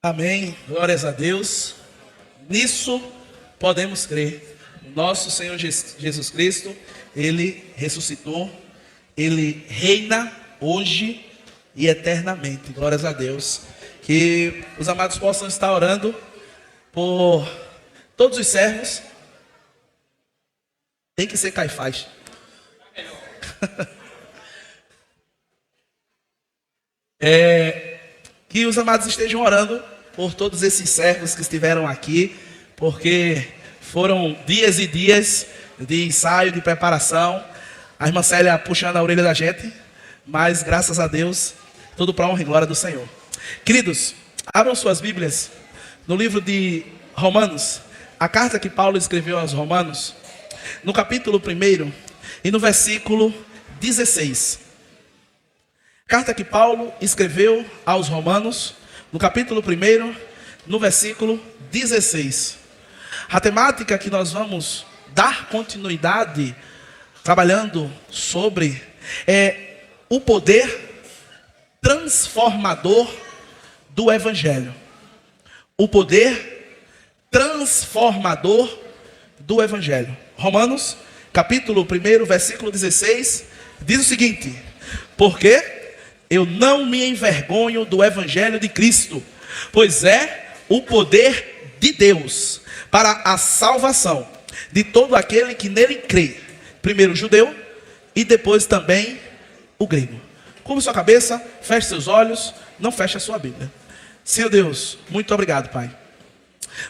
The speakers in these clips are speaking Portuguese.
Amém, glórias a Deus. Nisso podemos crer. O nosso Senhor Jesus Cristo, Ele ressuscitou, Ele reina hoje e eternamente. Glórias a Deus. Que os amados possam estar orando por todos os servos. Tem que ser Caifás. Que os amados estejam orando por todos esses servos que estiveram aqui, porque foram dias e dias de ensaio, de preparação. A irmã Célia puxando a orelha da gente, mas graças a Deus, tudo para a honra e glória do Senhor. Queridos, abram suas Bíblias no livro de Romanos, a carta que Paulo escreveu aos Romanos, no capítulo 1 e no versículo 16. Carta que Paulo escreveu aos Romanos, no capítulo 1, no versículo 16. A temática que nós vamos dar continuidade, trabalhando sobre, é o poder transformador do Evangelho. O poder transformador do Evangelho. Romanos, capítulo 1, versículo 16, diz o seguinte: porque eu não me envergonho do Evangelho de Cristo, pois é o poder de Deus para a salvação de todo aquele que nele crê, primeiro o judeu e depois também o grego. Curva sua cabeça, feche seus olhos, não feche a sua Bíblia. Senhor Deus, muito obrigado, Pai.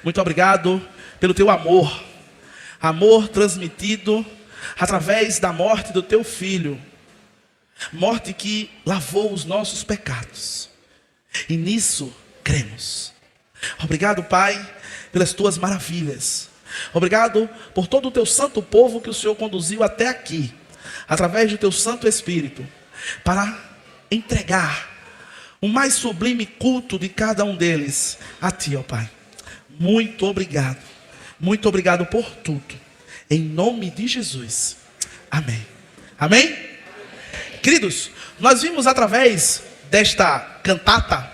Muito obrigado pelo teu amor, amor transmitido através da morte do teu Filho. Morte que lavou os nossos pecados. E nisso cremos. Obrigado, Pai, pelas tuas maravilhas. Obrigado por todo o teu santo povo que o Senhor conduziu até aqui, através do teu Santo Espírito, para entregar o mais sublime culto de cada um deles a ti, ó Pai. Muito obrigado. Muito obrigado por tudo. Em nome de Jesus. Amém. Amém? Queridos, nós vimos através desta cantata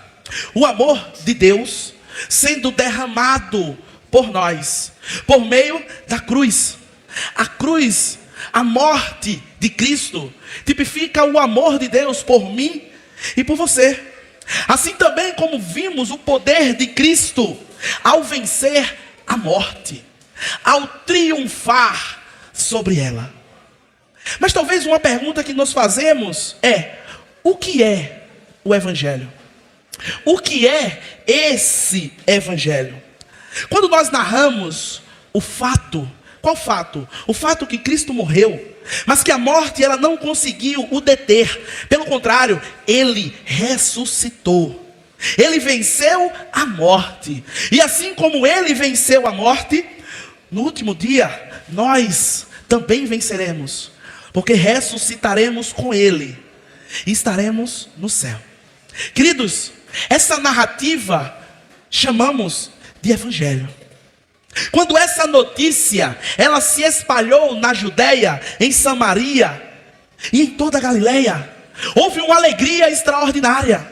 o amor de Deus sendo derramado por nós, por meio da cruz. A cruz, a morte de Cristo, tipifica o amor de Deus por mim e por você. Assim também como vimos o poder de Cristo ao vencer a morte, ao triunfar sobre ela. Mas talvez uma pergunta que nós fazemos é: o que é o Evangelho? O que é esse Evangelho? Quando nós narramos o fato, qual fato? O fato que Cristo morreu, mas que a morte ela não conseguiu o deter. Pelo contrário, Ele ressuscitou. Ele venceu a morte. E assim como Ele venceu a morte, no último dia, nós também venceremos. Porque ressuscitaremos com Ele e estaremos no céu. Queridos, essa narrativa chamamos de Evangelho. Quando essa notícia ela se espalhou na Judeia, em Samaria e em toda a Galileia, houve uma alegria extraordinária.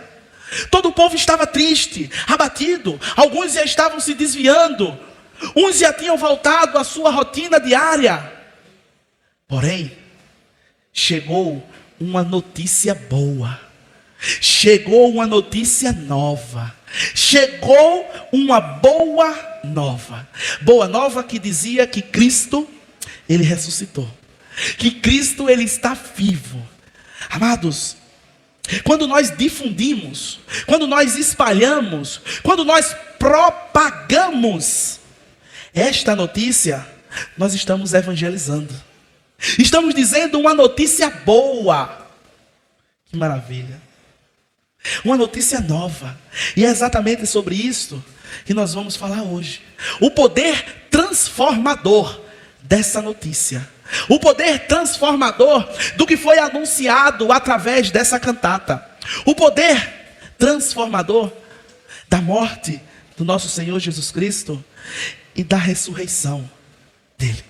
Todo o povo estava triste, abatido. Alguns já estavam se desviando, uns já tinham voltado à sua rotina diária. Porém, chegou uma notícia boa, chegou uma notícia nova, chegou uma boa nova que dizia que Cristo, Ele ressuscitou, que Cristo, Ele está vivo. Amados, quando nós difundimos, quando nós espalhamos, quando nós propagamos esta notícia, nós estamos evangelizando. Estamos dizendo uma notícia boa. Que maravilha. Uma notícia nova. E é exatamente sobre isso que nós vamos falar hoje. O poder transformador dessa notícia. O poder transformador do que foi anunciado através dessa cantata. O poder transformador da morte do nosso Senhor Jesus Cristo e da ressurreição dele.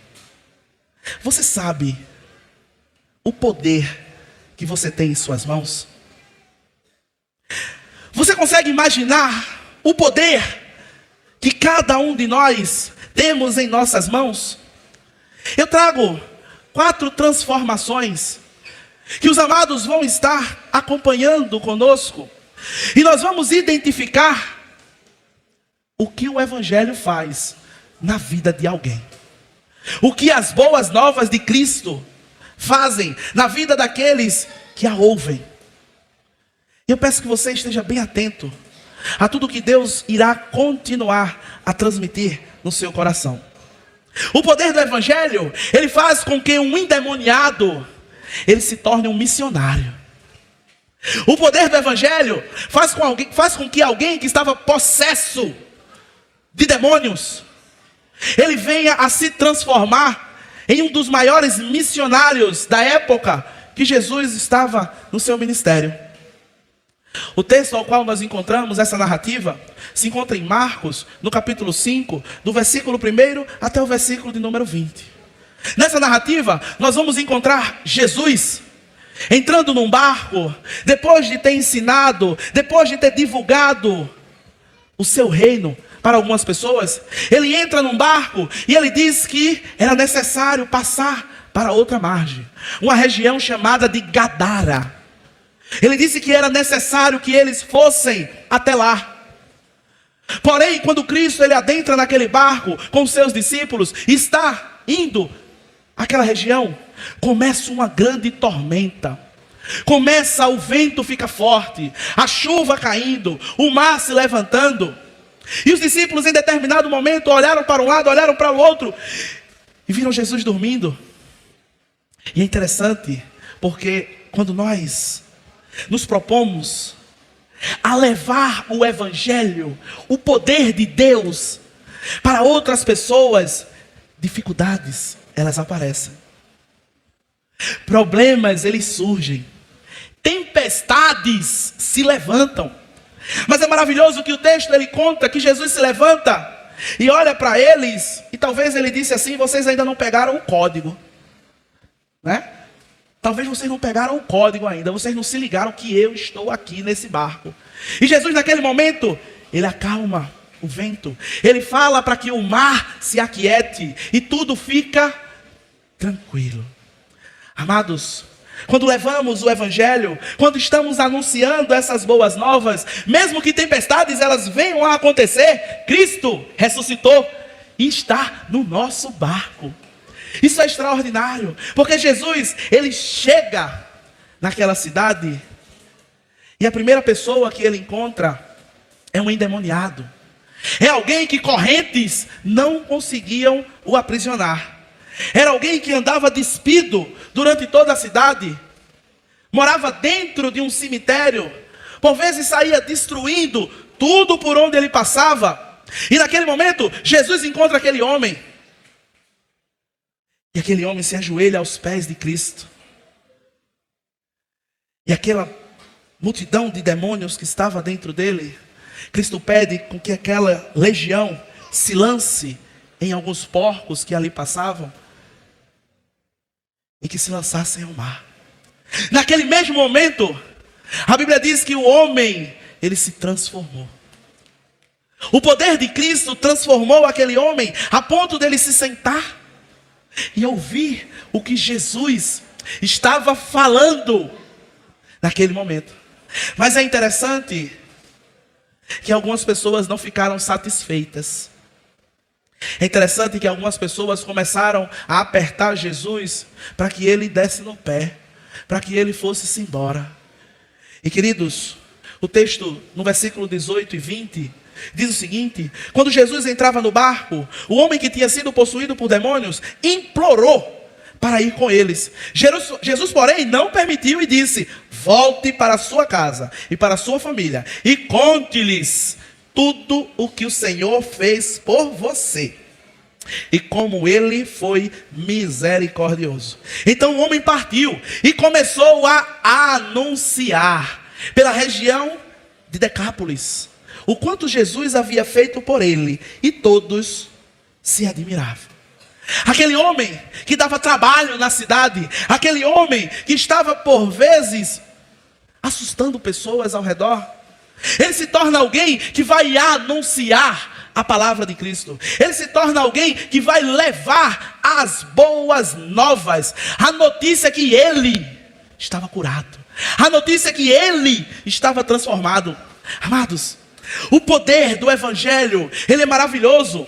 Você sabe o poder que você tem em suas mãos? Você consegue imaginar o poder que cada um de nós temos em nossas mãos? Eu trago 4 transformações que os amados vão estar acompanhando conosco. E nós vamos identificar o que o Evangelho faz na vida de alguém. O que as boas novas de Cristo fazem na vida daqueles que a ouvem. Eu peço que você esteja bem atento a tudo que Deus irá continuar a transmitir no seu coração. O poder do Evangelho, ele faz com que um endemoniado, ele se torne um missionário. O poder do Evangelho faz com que alguém que estava possesso de demônios, ele venha a se transformar em um dos maiores missionários da época que Jesus estava no seu ministério. O texto ao qual nós encontramos essa narrativa se encontra em Marcos, no capítulo 5, do versículo 1 até o versículo de número 20. Nessa narrativa, nós vamos encontrar Jesus entrando num barco, depois de ter ensinado, depois de ter divulgado o seu reino para algumas pessoas. Ele entra num barco e ele diz que era necessário passar para outra margem, uma região chamada de Gadara. Ele disse que era necessário que eles fossem até lá. Porém, quando Cristo ele adentra naquele barco com seus discípulos, está indo àquela região, começa uma grande tormenta. Começa o vento fica forte, a chuva caindo, o mar se levantando. E os discípulos em determinado momento olharam para um lado, olharam para o outro e viram Jesus dormindo. E é interessante, porque quando nós nos propomos a levar o Evangelho, o poder de Deus para outras pessoas, dificuldades, elas aparecem. Problemas, eles surgem. Tempestades se levantam. Mas é maravilhoso que o texto ele conta que Jesus se levanta e olha para eles, e talvez ele disse assim: vocês ainda não pegaram o código, né? Talvez vocês não pegaram o código ainda, vocês não se ligaram que eu estou aqui nesse barco. E Jesus naquele momento, ele acalma o vento, ele fala para que o mar se aquiete e tudo fica tranquilo. Amados, quando levamos o Evangelho, quando estamos anunciando essas boas novas, mesmo que tempestades elas venham a acontecer, Cristo ressuscitou e está no nosso barco. Isso é extraordinário, porque Jesus, ele chega naquela cidade e a primeira pessoa que ele encontra é um endemoniado. É alguém que correntes não conseguiam o aprisionar. Era alguém que andava despido durante toda a cidade. Morava dentro de um cemitério. Por vezes saía destruindo tudo por onde ele passava. E naquele momento, Jesus encontra aquele homem. E aquele homem se ajoelha aos pés de Cristo. E aquela multidão de demônios que estava dentro dele, Cristo pede com que aquela legião se lance em alguns porcos que ali passavam e que se lançassem ao mar. Naquele mesmo momento, a Bíblia diz que o homem, ele se transformou. O poder de Cristo transformou aquele homem a ponto dele se sentar e ouvir o que Jesus estava falando naquele momento. Mas é interessante que algumas pessoas não ficaram satisfeitas. É interessante que algumas pessoas começaram a apertar Jesus para que ele desse no pé. para que ele fosse-se embora. E queridos, o texto no versículo 18 e 20 diz o seguinte: quando Jesus entrava no barco, o homem que tinha sido possuído por demônios implorou para ir com eles. Jesus, porém, não permitiu e disse: volte para a sua casa e para a sua família e conte-lhes tudo o que o Senhor fez por você e como ele foi misericordioso. Então o homem partiu e começou a anunciar pela região de Decápolis o quanto Jesus havia feito por ele, e todos se admiravam. Aquele homem que dava trabalho na cidade, aquele homem que estava por vezes assustando pessoas ao redor, ele se torna alguém que vai anunciar a palavra de Cristo. Ele se torna alguém que vai levar as boas novas, a notícia que ele estava curado, a notícia que ele estava transformado. Amados, o poder do evangelho, ele é maravilhoso,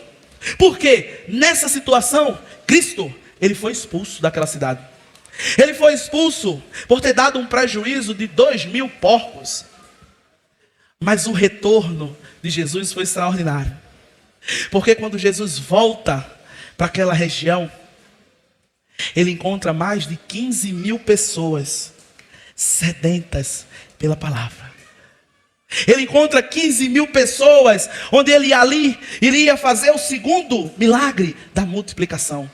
porque nessa situação, Cristo, ele foi expulso daquela cidade. Ele foi expulso por ter dado um prejuízo de 2.000 porcos. Mas o retorno de Jesus foi extraordinário. Porque quando Jesus volta para aquela região, ele encontra mais de 15.000 pessoas sedentas pela palavra. Ele encontra 15.000 pessoas, onde ele ali iria fazer o segundo milagre da multiplicação.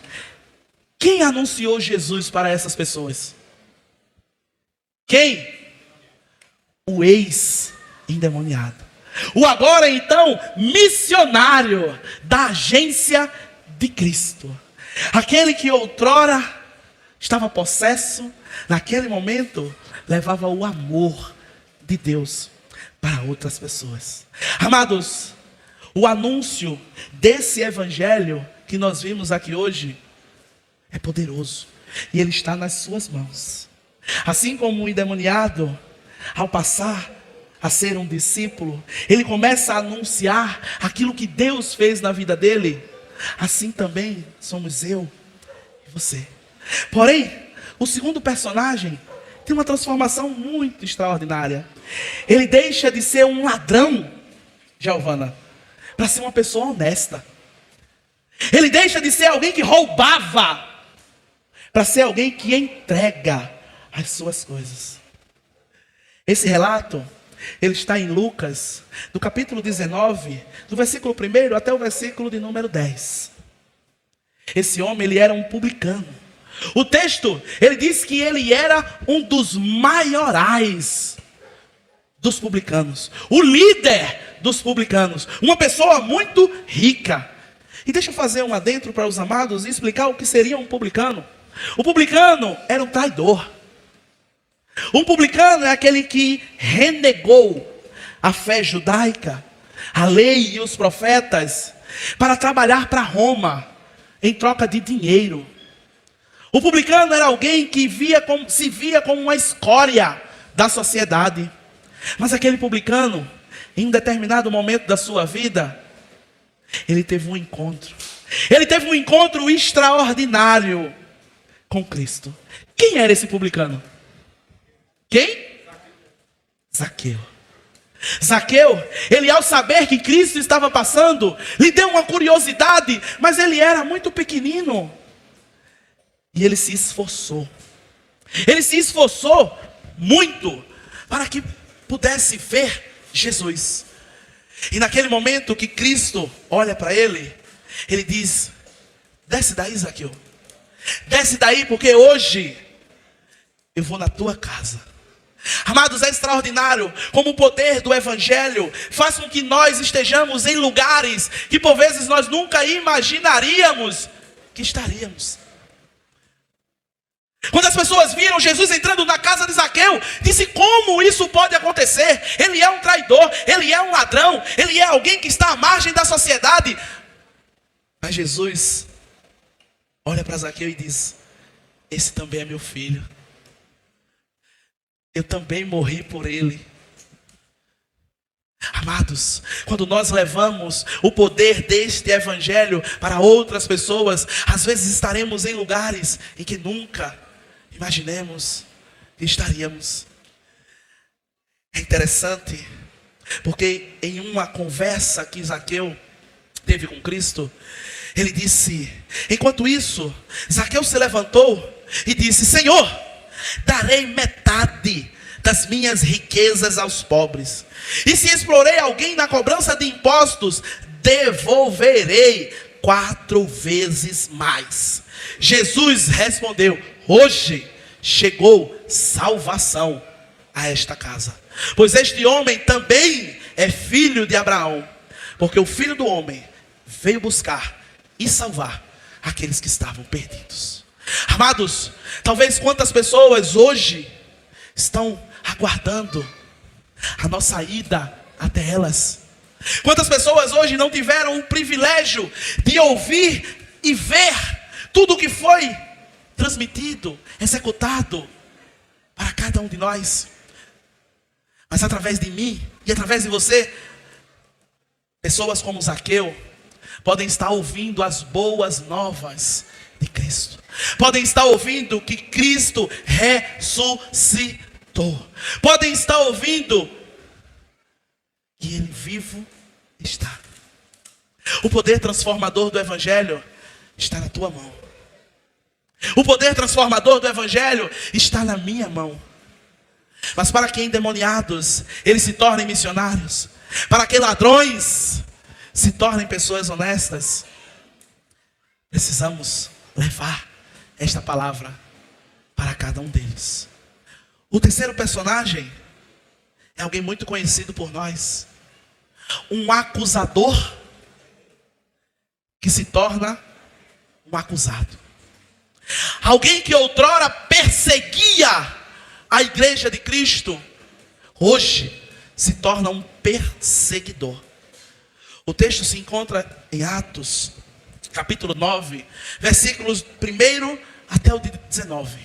Quem anunciou Jesus para essas pessoas? Quem? O ex-endemoniado. O agora então missionário da agência de Cristo. Aquele que outrora estava possesso, naquele momento levava o amor de Deus para outras pessoas. Amados, o anúncio desse evangelho que nós vimos aqui hoje é poderoso, e ele está nas suas mãos. Assim como o endemoniado, ao passar a ser um discípulo, ele começa a anunciar aquilo que Deus fez na vida dele. Assim também somos eu e você. Porém, o segundo personagem tem uma transformação muito extraordinária. Ele deixa de ser um ladrão, Giovana, para ser uma pessoa honesta. Ele deixa de ser alguém que roubava, para ser alguém que entrega as suas coisas. Esse relato, ele está em Lucas, do capítulo 19, do versículo 1 até o versículo de número 10. Esse homem, ele era um publicano. O texto, ele diz que ele era um dos maiorais dos publicanos, o líder dos publicanos, uma pessoa muito rica. E deixa eu fazer um adentro para os amados e explicar o que seria um publicano. O publicano era um traidor. Um publicano é aquele que renegou a fé judaica, a lei e os profetas, para trabalhar para Roma em troca de dinheiro. O publicano era alguém que se via como uma escória da sociedade. Mas aquele publicano, em um determinado momento da sua vida, ele teve um encontro. Ele teve um encontro extraordinário com Cristo. Quem era esse publicano? Quem? Zaqueu. Zaqueu, ele ao saber que Cristo estava passando, lhe deu uma curiosidade, mas ele era muito pequenino. E ele se esforçou. Ele se esforçou muito para que pudesse ver Jesus. E naquele momento que Cristo olha para ele, ele diz: desce daí, Zaqueu. Desce daí, porque hoje eu vou na tua casa. Amados, é extraordinário como o poder do evangelho faz com que nós estejamos em lugares que por vezes nós nunca imaginaríamos que estaríamos. Quando as pessoas viram Jesus entrando na casa de Zaqueu, disse: como isso pode acontecer? Ele é um traidor, ele é um ladrão, ele é alguém que está à margem da sociedade. Mas Jesus olha para Zaqueu e diz: esse também é meu filho. Eu também morri por ele. Amados, quando nós levamos o poder deste evangelho para outras pessoas, às vezes estaremos em lugares em que nunca imaginemos estaríamos. É interessante, porque em uma conversa que Zaqueu teve com Cristo, ele disse, enquanto isso, Zaqueu se levantou e disse: Senhor, darei metade das minhas riquezas aos pobres, e se explorei alguém na cobrança de impostos, devolverei 4 vezes mais. Jesus respondeu: hoje chegou salvação a esta casa, pois este homem também é filho de Abraão, porque o Filho do Homem veio buscar e salvar aqueles que estavam perdidos. Amados, talvez quantas pessoas hoje estão aguardando a nossa ida até elas. Quantas pessoas hoje não tiveram o privilégio de ouvir e ver tudo o que foi transmitido, executado para cada um de nós. Mas através de mim e através de você, pessoas como Zaqueu podem estar ouvindo as boas novas de Cristo. Podem estar ouvindo que Cristo ressuscitou. Podem estar ouvindo que Ele vivo está. O poder transformador do Evangelho está na tua mão. O poder transformador do Evangelho está na minha mão. Mas para que endemoniados eles se tornem missionários, para que ladrões se tornem pessoas honestas, precisamos levar esta palavra para cada um deles. O terceiro personagem é alguém muito conhecido por nós, um acusador que se torna um acusado. Alguém que outrora perseguia a igreja de Cristo, hoje se torna um perseguidor. O texto se encontra em Atos, capítulo 9, versículos 1 até o 19.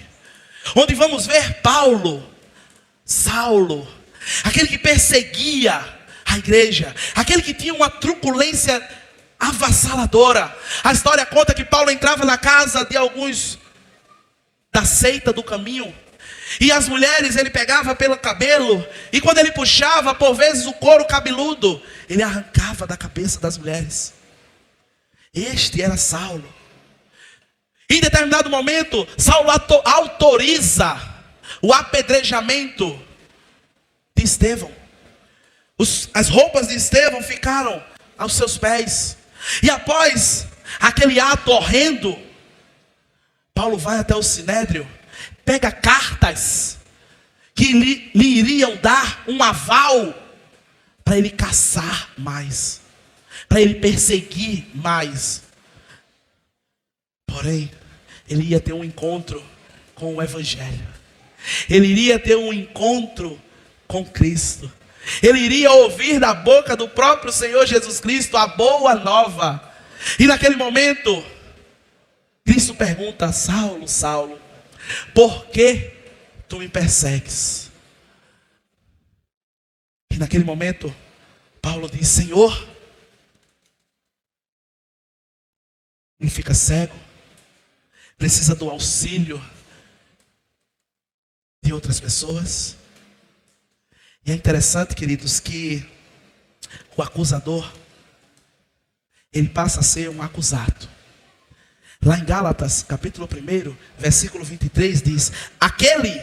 Onde vamos ver Saulo, aquele que perseguia a igreja, aquele que tinha uma truculência avassaladora. A história conta que Paulo entrava na casa de alguns da seita do caminho, e as mulheres ele pegava pelo cabelo, e quando ele puxava, por vezes o couro cabeludo, ele arrancava da cabeça das mulheres. Este era Saulo. Em determinado momento, Saulo autoriza o apedrejamento de Estevão. As roupas de Estevão ficaram aos seus pés. E após aquele ato horrendo, Paulo vai até o Sinédrio, pega cartas que lhe iriam dar um aval para ele caçar mais, para ele perseguir mais. Porém, ele ia ter um encontro com o Evangelho. Ele iria ter um encontro com Cristo. Ele iria ouvir da boca do próprio Senhor Jesus Cristo a boa nova. E naquele momento, Cristo pergunta: Saulo, Saulo, por que tu me persegues? E naquele momento, Paulo diz: Senhor, ele fica cego, precisa do auxílio de outras pessoas. E é interessante, queridos, que o acusador, ele passa a ser um acusado. Lá em Gálatas, capítulo 1, versículo 23, diz: aquele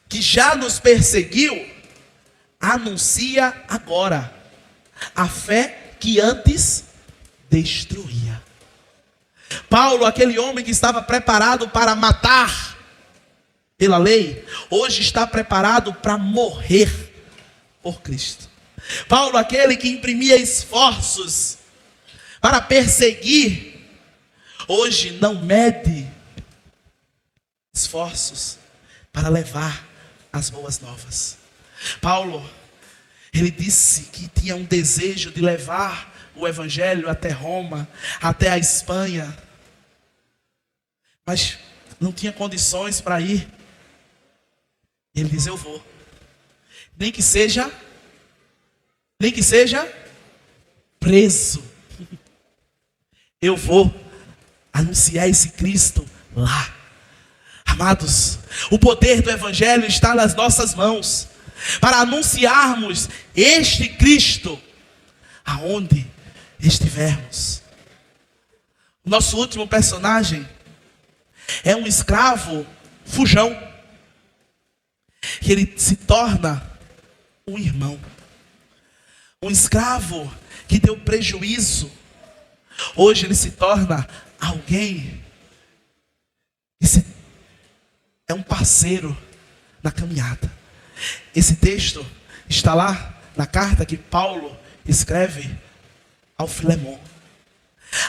que já nos perseguiu, anuncia agora a fé que antes destruía. Paulo, aquele homem que estava preparado para matar pela lei, hoje está preparado para morrer por Cristo. Paulo, aquele que imprimia esforços para perseguir, hoje não mede esforços para levar as boas novas. Paulo, ele disse que tinha um desejo de levar o Evangelho até Roma, até a Espanha, mas não tinha condições para ir. Ele diz: eu vou, nem que seja preso, eu vou anunciar esse Cristo lá. Amados, o poder do Evangelho está nas nossas mãos, para anunciarmos este Cristo, aonde estivermos. O nosso último personagem é um escravo fujão, que ele se torna um irmão. Um escravo que deu prejuízo, hoje ele se torna alguém que é um parceiro na caminhada. Esse texto está lá na carta que Paulo escreve ao Filemon.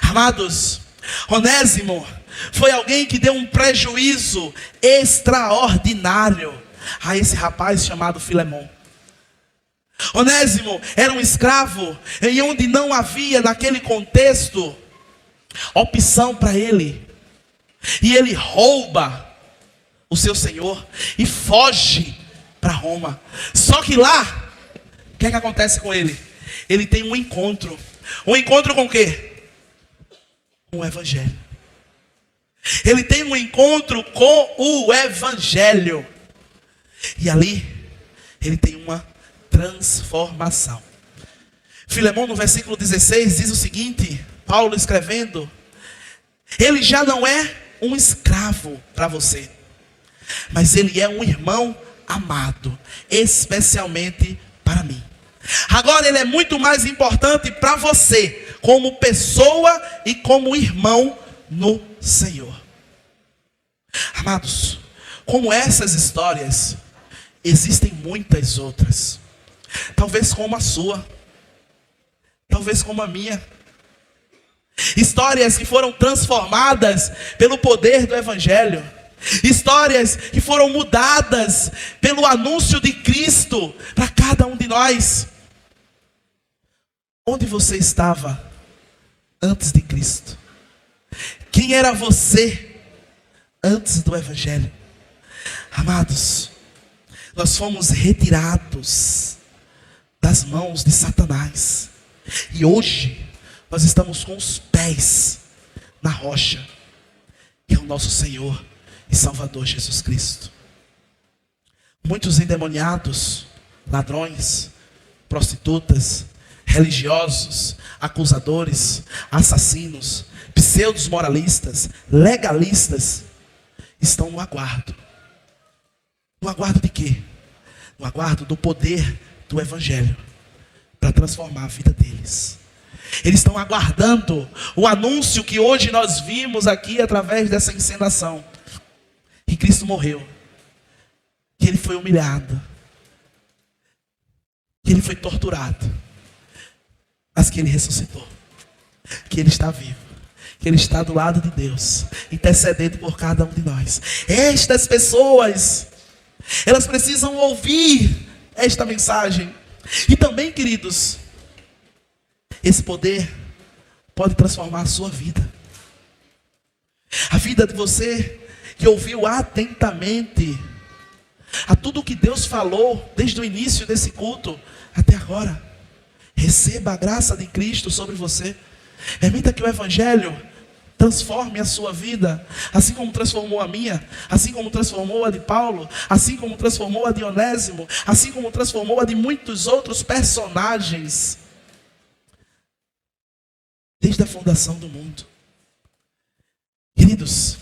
Amados, Onésimo foi alguém que deu um prejuízo extraordinário a esse rapaz chamado Filemon. Onésimo era um escravo em onde não havia naquele contexto opção para ele. E ele rouba o seu senhor e foge para Roma. Só que lá, o que é que acontece com ele? Ele tem um encontro. Um encontro com o quê? Com o Evangelho. Ele tem um encontro com o Evangelho. E ali, ele tem uma transformação. Filemon, no versículo 16, diz o seguinte, Paulo escrevendo: ele já não é um escravo para você, mas ele é um irmão amado, especialmente para mim. Agora ele é muito mais importante para você, como pessoa e como irmão no Senhor. Amados, como essas histórias, existem muitas outras. Talvez como a sua, talvez como a minha. Histórias que foram transformadas pelo poder do Evangelho. Histórias que foram mudadas pelo anúncio de Cristo para cada um de nós. Onde você estava antes de Cristo? Quem era você antes do Evangelho? Amados, nós fomos retirados das mãos de Satanás. E hoje nós estamos com os pés na rocha, que é o nosso Senhor e Salvador Jesus Cristo. Muitos endemoniados, ladrões, prostitutas, religiosos, acusadores, assassinos, pseudos moralistas, legalistas, estão no aguardo. No aguardo de quê? No aguardo do poder do Evangelho para transformar a vida deles. Eles estão aguardando o anúncio que hoje nós vimos aqui através dessa encenação. Que Cristo morreu, que Ele foi humilhado, que Ele foi torturado, mas que Ele ressuscitou, que Ele está vivo, que Ele está do lado de Deus, intercedendo por cada um de nós. Estas pessoas, elas precisam ouvir esta mensagem. E também, queridos, esse poder pode transformar a sua vida. A vida de você que ouviu atentamente a tudo que Deus falou desde o início desse culto até agora. Receba a graça de Cristo sobre você. Permita que o Evangelho transforme a sua vida, assim como transformou a minha, assim como transformou a de Paulo, assim como transformou a de Onésimo, assim como transformou a de muitos outros personagens desde a fundação do mundo. Queridos,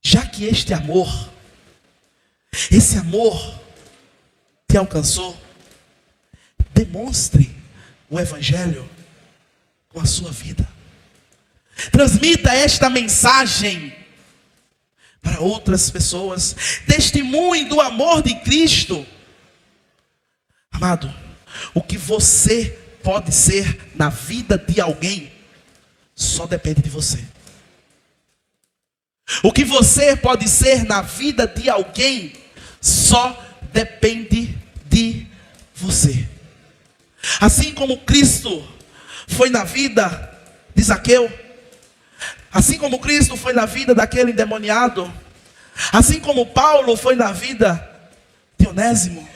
já que esse amor te alcançou, demonstre o Evangelho com a sua vida. Transmita esta mensagem para outras pessoas. Testemunhe do amor de Cristo. Amado, o que você pode ser na vida de alguém só depende de você. O que você pode ser na vida de alguém só depende de você. Assim como Cristo foi na vida de Zaqueu, assim como Cristo foi na vida daquele endemoniado, assim como Paulo foi na vida de Onésimo,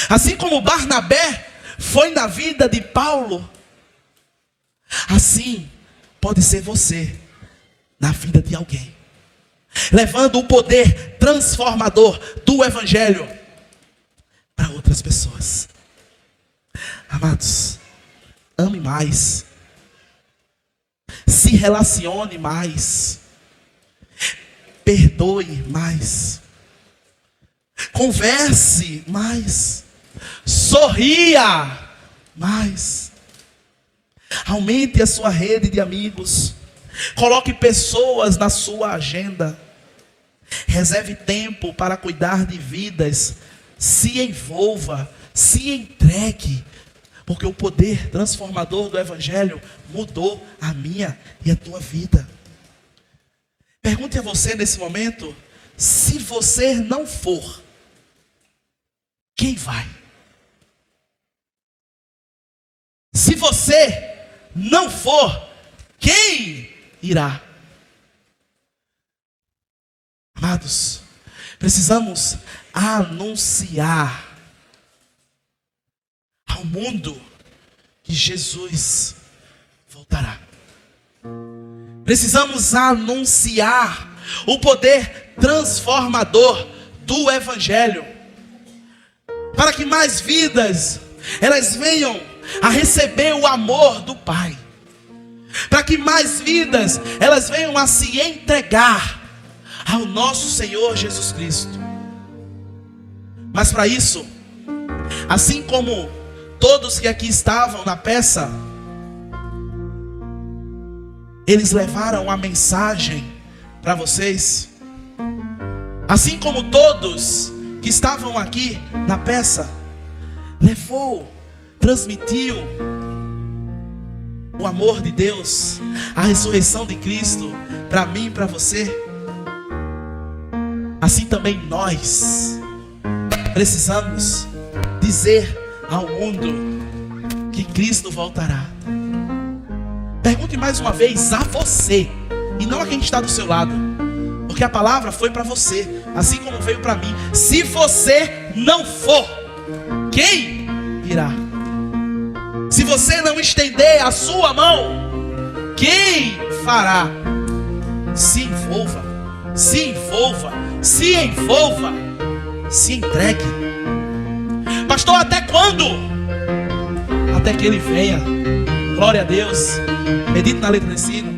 assim como Barnabé foi na vida de Paulo, assim pode ser você na vida de alguém. levando o poder transformador do Evangelho para outras pessoas. Amados, ame mais, se relacione mais, perdoe mais, converse mais, sorria mais, aumente a sua rede de amigos, coloque pessoas na sua agenda, reserve tempo para cuidar de vidas, se envolva, se entregue, porque o poder transformador do Evangelho mudou a minha e a tua vida. Pergunte a você nesse momento: se você não for, quem vai? Se você não for, quem irá? Amados, precisamos anunciar ao mundo que Jesus voltará. Precisamos anunciar o poder transformador do Evangelho, para que mais vidas elas venham a receber o amor do Pai, para que mais vidas elas venham a se entregar ao nosso Senhor Jesus Cristo. Mas para isso, assim como todos que aqui estavam na peça, eles levaram a mensagem para vocês, assim como todos que estavam aqui na peça, transmitiu o amor de Deus, a ressurreição de Cristo para mim e para você, assim também nós precisamos dizer ao mundo que Cristo voltará. Pergunte mais uma vez a você, e não a quem está do seu lado, porque a palavra foi para você, assim como veio para mim. Se você não for, quem irá? Se você não estender a sua mão, quem fará? Se envolva, se envolva, se envolva, se entregue. Pastor, até quando? Até que Ele venha. Glória a Deus. Medite na letra desse hino.